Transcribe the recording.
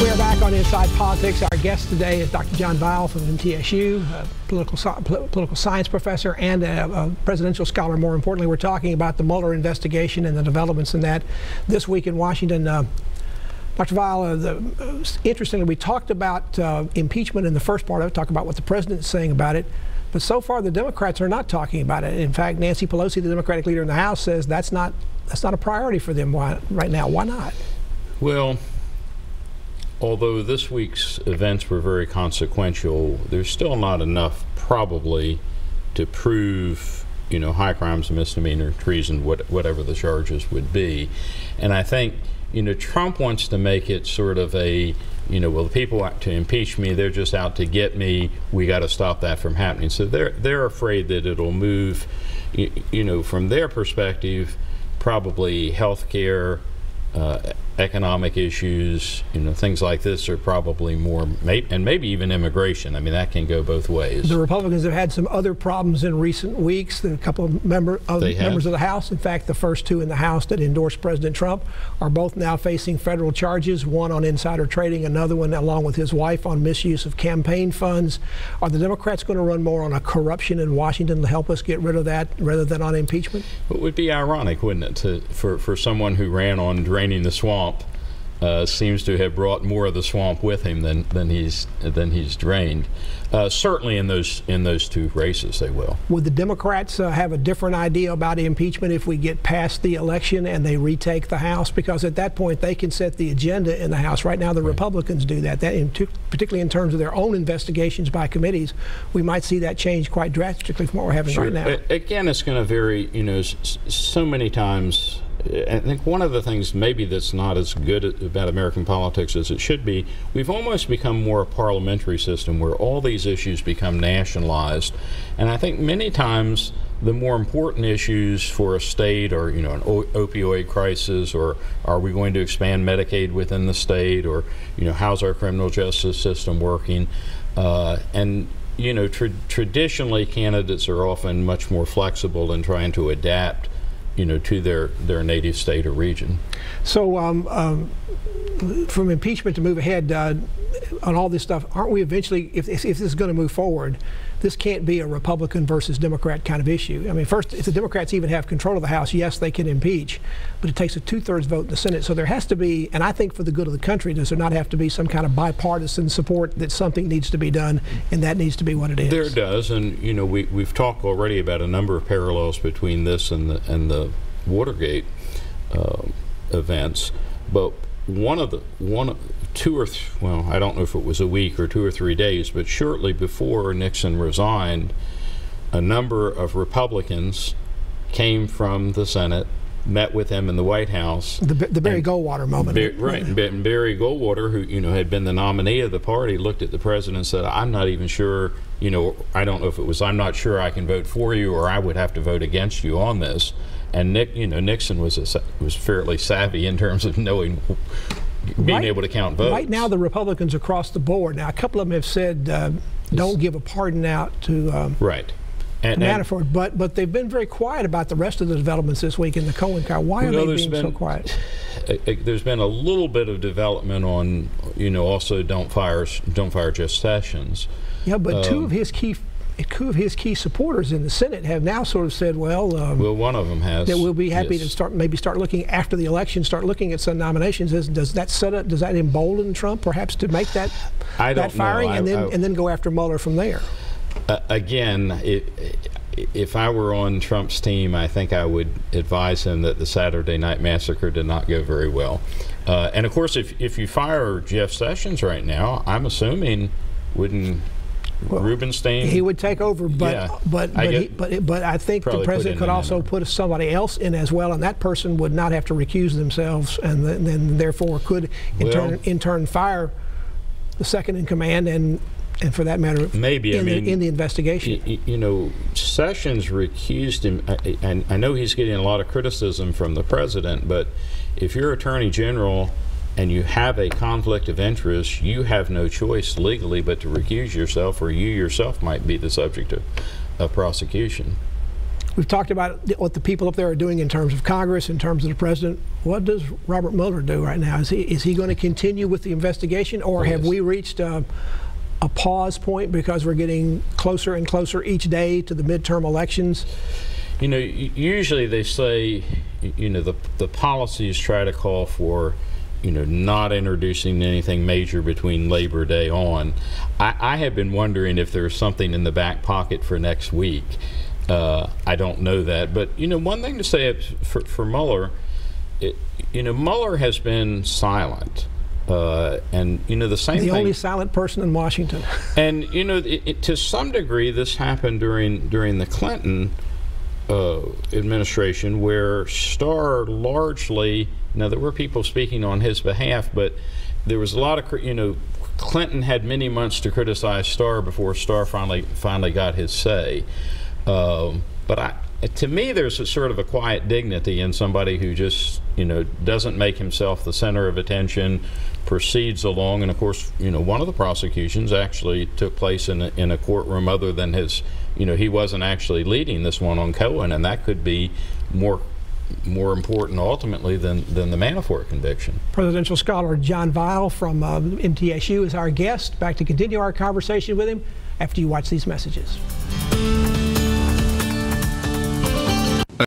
We are back on Inside Politics. Our guest today is Dr. John Weil from MTSU, a political science professor and a presidential scholar. More importantly, we're talking about the Mueller investigation and the developments in that this week in Washington. Dr. Weil, interestingly, we talked about impeachment in the first part of it, talked about what the president is saying about it, but so far the Democrats are not talking about it. In fact, Nancy Pelosi, the Democratic leader in the House, says that's not a priority for them right now. Why not? Well, although this week's events were very consequential, there's still not enough probably to prove, high crimes, misdemeanor, treason, whatever the charges would be. And I think, Trump wants to make it sort of a, well, the people out to impeach me, they're just out to get me. We got to stop that from happening. So they're afraid that it'll move, from their perspective, probably health care, economic issues, things like this are probably more, and maybe even immigration. I mean, that can go both ways. The Republicans have had some other problems in recent weeks. A couple of members of the House, in fact, the first two in the House that endorsed President Trump, are both now facing federal charges, one on insider trading, another one, along with his wife, on misuse of campaign funds. Are the Democrats going to run more on a corruption in Washington to help us get rid of that rather than on impeachment? It would be ironic, wouldn't it, for someone who ran on draining the swamp, seems to have brought more of the swamp with him than he's drained. Certainly in those two races they will. Would the Democrats have a different idea about impeachment if we get past the election and they retake the House? Because at that point they can set the agenda in the House. Right now the Republicans do that. Particularly in terms of their own investigations by committees, we might see that change quite drastically from what we're having right now. Again, it's going to vary. So many times. I think one of the things maybe that's not as good about American politics as it should be, we've almost become more a parliamentary system where all these issues become nationalized. And I think many times the more important issues for a state are, an opioid crisis, or are we going to expand Medicaid within the state, or, how's our criminal justice system working? And traditionally candidates are often much more flexible in trying to adapt to their native state or region. So from impeachment to move ahead on all this stuff, aren't we eventually, if this is going to move forward, this can't be a Republican versus Democrat kind of issue. I mean, first, if the Democrats even have control of the House, yes, they can impeach, but it takes a 2/3 vote in the Senate. So there has to be, and I think for the good of the country, does there not have to be some kind of bipartisan support that something needs to be done, and that needs to be what it is? There does, and we've talked already about a number of parallels between this and the Watergate events, but I don't know if it was a week or 2 or 3 days, but shortly before Nixon resigned, a number of Republicans came from the Senate, met with him in the White House. The Barry Goldwater moment. Right, and Barry Goldwater, who had been the nominee of the party, looked at the president and said, "I'm not even sure, I don't know if it was, I'm not sure I can vote for you, or I would have to vote against you on this." And Nixon was fairly savvy in terms of knowing, being able to count votes. Right now, the Republicans across the board. Now, a couple of them have said, "Don't give a pardon out to Manafort," but they've been very quiet about the rest of the developments this week in the Cohen trial. Why are they being so quiet? There's been a little bit of development on, also don't fire Jeff Sessions. Yeah, but two of his key supporters in the Senate have now sort of said, well, one of them has, that we'll be happy to start looking after the election, start looking at some nominations. Does that embolden Trump perhaps to make that firing and then go after Mueller from there? Again, if I were on Trump's team, I think I would advise him that the Saturday Night Massacre did not go very well. And of course, if you fire Jeff Sessions right now, I'm assuming Rubenstein, he would take over, but I think the president could also put somebody else in as well, and that person would not have to recuse themselves, and then therefore could in turn fire the second in command and for that matter, maybe in the investigation. Sessions recused him, and I know he's getting a lot of criticism from the president, but if you're Attorney General and you have a conflict of interest, you have no choice legally but to recuse yourself, or you yourself might be the subject of prosecution. We've talked about what the people up there are doing in terms of Congress, in terms of the president. What does Robert Mueller do right now? Is he going to continue with the investigation, or have we reached a pause point because we're getting closer and closer each day to the midterm elections? You know, usually they say, you know, the policies try to call for, you know, not introducing anything major between Labor Day on. I have been wondering if there's something in the back pocket for next week. I don't know that, but you know, one thing to say for Mueller, you know, Mueller has been silent, and you know, the same thing. The only silent person in Washington. And you know, to some degree, this happened during the Clinton administration, where Starr largely, now there were people speaking on his behalf, but there was a lot of, you know, Clinton had many months to criticize Starr before Starr finally got his say. But to me, there's a sort of a quiet dignity in somebody who just, you know, doesn't make himself the center of attention, proceeds along. And of course, you know, one of the prosecutions actually took place in a courtroom other than his, you know, he wasn't actually leading this one on Cohen, and that could be more important ultimately than the Manafort conviction. Presidential scholar John Weil from MTSU is our guest. Back to continue our conversation with him after you watch these messages.